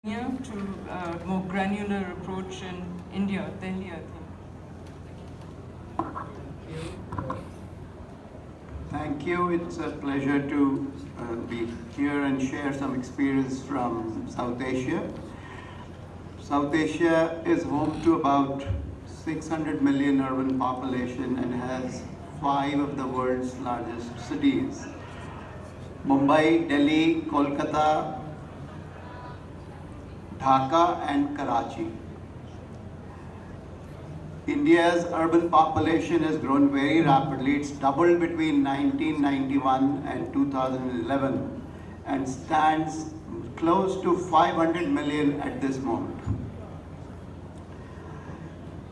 to a more granular approach in India, Delhi, I think. Thank you. It's a pleasure to be here and share some experience from South Asia. South Asia is home to about 600 million urban population and has 5 of the world's largest cities: Mumbai, Delhi, Kolkata, Dhaka and Karachi. India's urban population has grown very rapidly. It's doubled between 1991 and 2011 and stands close to 500 million at this moment.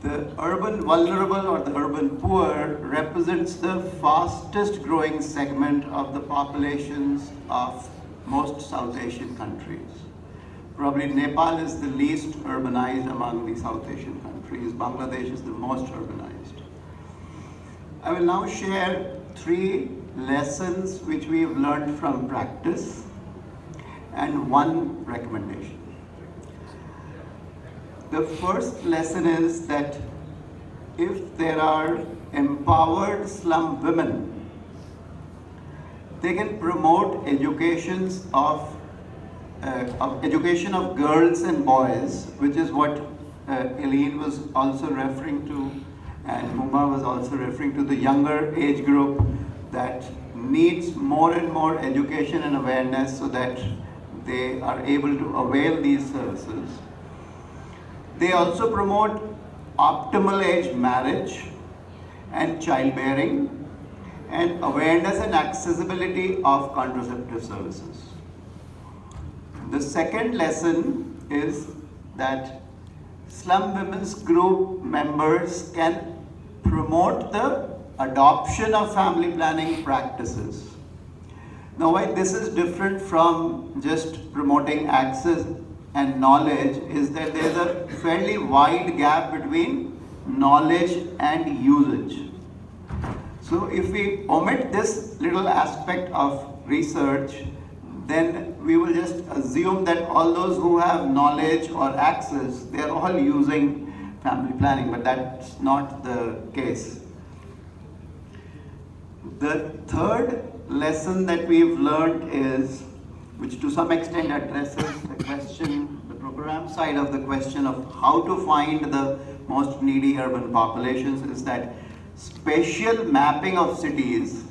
The urban vulnerable or the urban poor represents the fastest growing segment of the populations of most South Asian countries. Probably Nepal is the least urbanized among the South Asian countries. Bangladesh is the most urbanized. I will now share 3 lessons which we have learned from practice and 1 recommendation. The first lesson is that if there are empowered slum women, they can promote education of girls and boys, which is what Eileen was also referring to, and Muma was also referring to, the younger age group that needs more and more education and awareness so that they are able to avail these services. They also promote optimal age marriage and childbearing and awareness and accessibility of contraceptive services. The second lesson is that slum women's group members can promote the adoption of family planning practices. Now, why this is different from just promoting access and knowledge is that there is a fairly wide gap between knowledge and usage. So if we omit this little aspect of research, then we will just assume that all those who have knowledge or access, they are all using family planning, but that's not the case. The third lesson that we've learned is, which to some extent addresses the question, the program side of the question of how to find the most needy urban populations, is that spatial mapping of cities,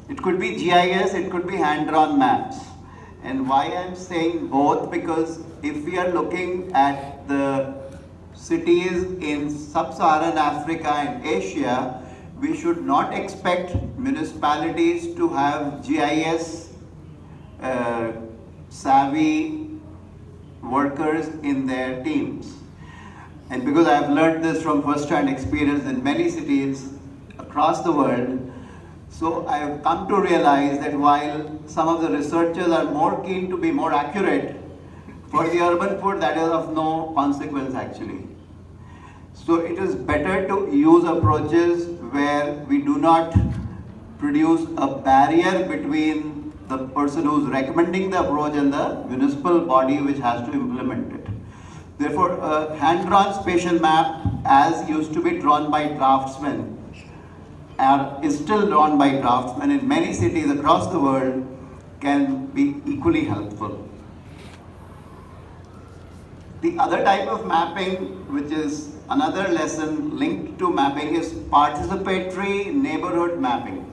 it could be GIS, it could be hand-drawn maps. And why I'm saying both, because if we are looking at the cities in sub-Saharan Africa and Asia, we should not expect municipalities to have GIS savvy workers in their teams. And because I've learned this from first-hand experience in many cities across the world, so I have come to realize that while some of the researchers are more keen to be more accurate, for the urban poor that is of no consequence actually. So it is better to use approaches where we do not produce a barrier between the person who's recommending the approach and the municipal body which has to implement it. Therefore, a hand-drawn spatial map, as used to be drawn by draftsmen, is still drawn by draftsmen in many cities across the world, can be equally helpful. The other type of mapping, which is another lesson linked to mapping, is participatory neighborhood mapping.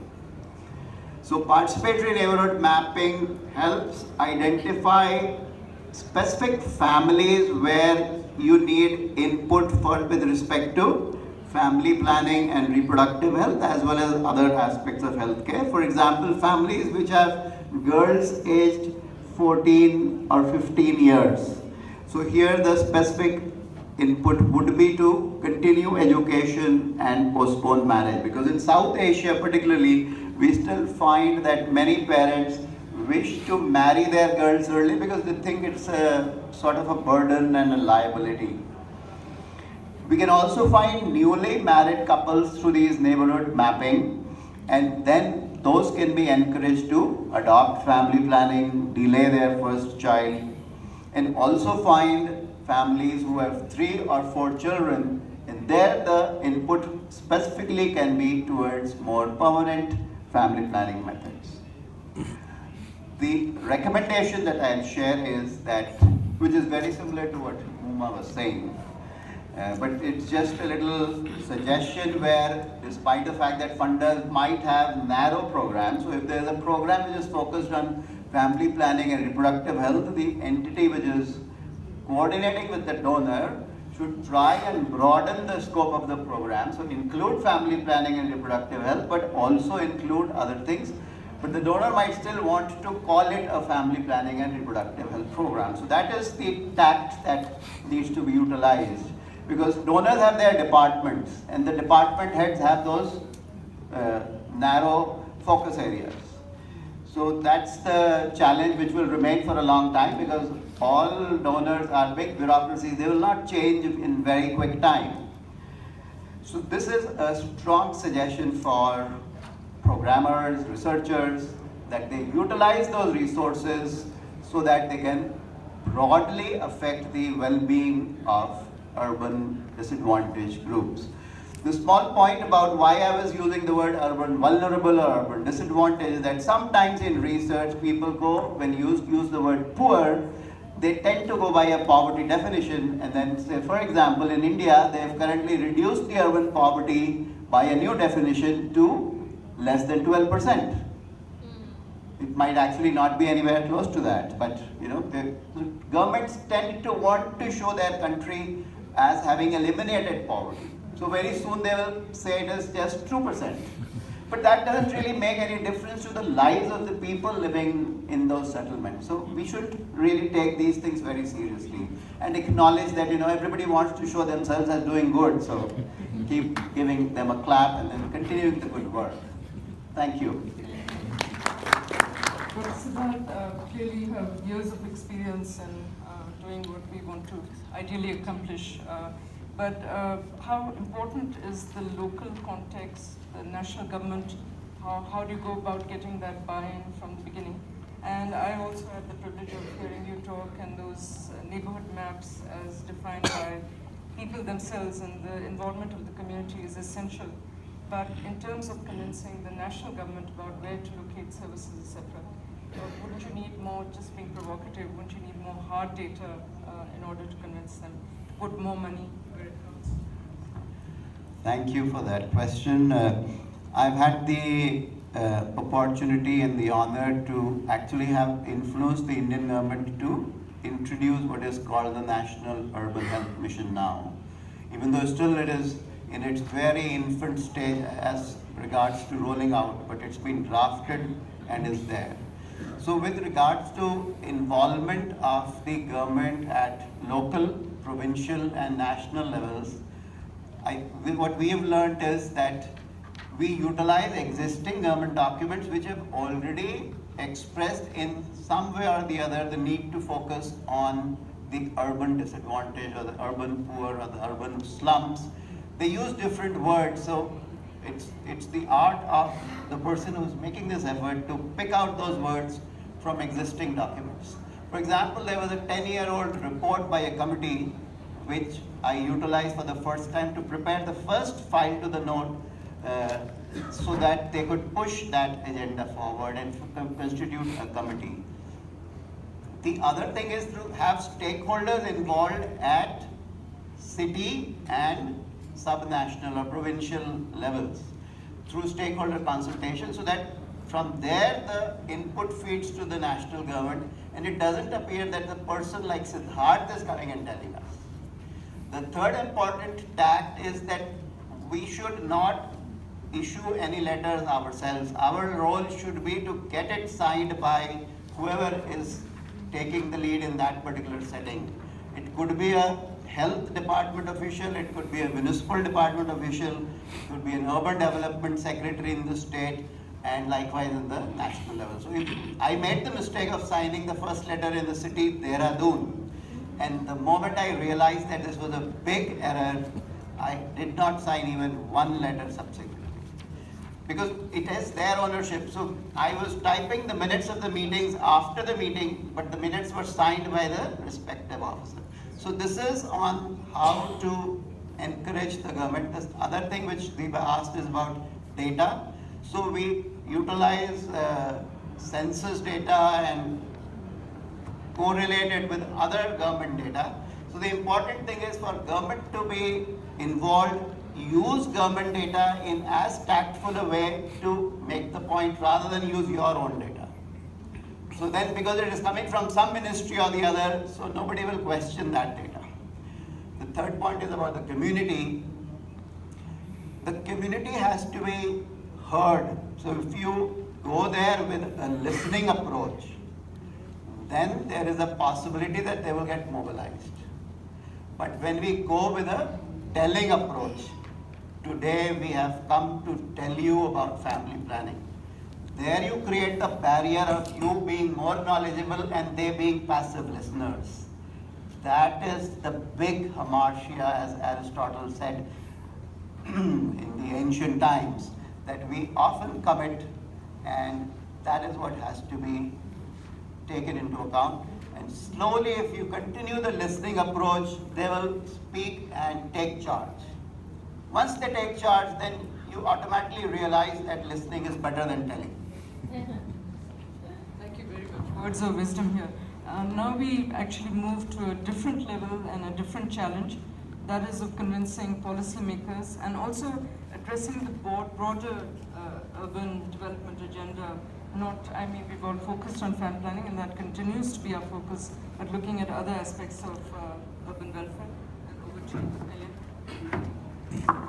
So participatory neighborhood mapping helps identify specific families where you need input with respect to family planning and reproductive health, as well as other aspects of healthcare. For example, families which have girls aged 14 or 15 years. So here the specific input would be to continue education and postpone marriage, because in South Asia particularly, we still find that many parents wish to marry their girls early because they think it's a sort of a burden and a liability. We can also find newly married couples through these neighborhood mapping, and then those can be encouraged to adopt family planning, delay their first child, and also find families who have 3 or 4 children, and there the input specifically can be towards more permanent family planning methods. The recommendation that I'll share is that, which is very similar to what Uma was saying, but it's just a little suggestion where, despite the fact that funders might have narrow programs, so if there's a program which is focused on family planning and reproductive health, the entity which is coordinating with the donor should try and broaden the scope of the program, so include family planning and reproductive health, but also include other things. But the donor might still want to call it a family planning and reproductive health program. So that is the tact that needs to be utilized, because donors have their departments and the department heads have those narrow focus areas. So that's the challenge which will remain for a long time, because all donors are big bureaucracies. They will not change in very quick time. So this is a strong suggestion for programmers, researchers, that they utilize those resources so that they can broadly affect the well-being of urban disadvantaged groups. The small point about why I was using the word urban vulnerable or urban disadvantaged is that sometimes in research people go, when you use the word poor, they tend to go by a poverty definition, and then say, for example, in India, they have currently reduced the urban poverty by a new definition to less than 12%. It might actually not be anywhere close to that, but the governments tend to want to show their country as having eliminated poverty. So very soon they will say it is just 2%. But that doesn't really make any difference to the lives of the people living in those settlements. So we should really take these things very seriously and acknowledge that everybody wants to show themselves as doing good. So keep giving them a clap and then continuing the good work. Thank you. Well, Siddarth, clearly you have years of experience in doing what we want to ideally accomplish. But how important is the local context, the national government? How do you go about getting that buy-in from the beginning? And I also had the privilege of hearing you talk, and those neighborhood maps as defined by people themselves, and the involvement of the community is essential. But in terms of convincing the national government about where to locate services, etc., wouldn't you need more, just being provocative, wouldn't you need more hard data in order to convince them to put more money where it counts? Thank you for that question. I've had the opportunity and the honor to actually have influenced the Indian government to introduce what is called the National Urban Health Mission now. Even though still it is in its very infant stage as regards to rolling out, but it's been drafted and is there. So with regards to involvement of the government at local, provincial and national levels, what we have learned is that we utilize existing government documents which have already expressed in some way or the other the need to focus on the urban disadvantage or the urban poor or the urban slums. They use different words, so it's the art of the person who's making this effort to pick out those words from existing documents. For example, there was a 10-year-old report by a committee which I utilized for the first time to prepare the first file to the note so that they could push that agenda forward and constitute a committee. The other thing is to have stakeholders involved at city and sub-national or provincial levels through stakeholder consultation, so that from there the input feeds to the national government and it doesn't appear that the person like Siddarth is coming and telling us. The third important tact is that we should not issue any letters ourselves. Our role should be to get it signed by whoever is taking the lead in that particular setting. It could be a health department official, it could be a municipal department official, it could be an urban development secretary in the state, and likewise in the national level. So I made the mistake of signing the first letter in the city, Dehradun, and the moment I realized that this was a big error, I did not sign even one letter subsequently. because it is their ownership. So I was typing the minutes of the meetings after the meeting, but the minutes were signed by the respective officer. So this is on how to encourage the government. This other thing which Deepa asked is about data. So we utilize census data and correlate it with other government data. So the important thing is for government to be involved, use government data in as tactful a way to make the point rather than use your own data. So then because it is coming from some ministry or the other, so nobody will question that data. The third point is about the community. The community has to be heard. So if you go there with a listening approach, then there is a possibility that they will get mobilized. But when we go with a telling approach, today we have come to tell you about family planning. There you create the barrier of you being more knowledgeable and they being passive listeners. That is the big hamartia, as Aristotle said in the ancient times, that we often commit, and that is what has to be taken into account. And slowly, if you continue the listening approach, they will speak and take charge. Once they take charge, then you automatically realize that listening is better than telling. Thank you very much. Words of wisdom here. Now we actually move to a different level and a different challenge, that is of convincing policymakers and also addressing the broader urban development agenda. We've all focused on family planning, and that continues to be our focus, but looking at other aspects of urban welfare. And over to you, Elliot.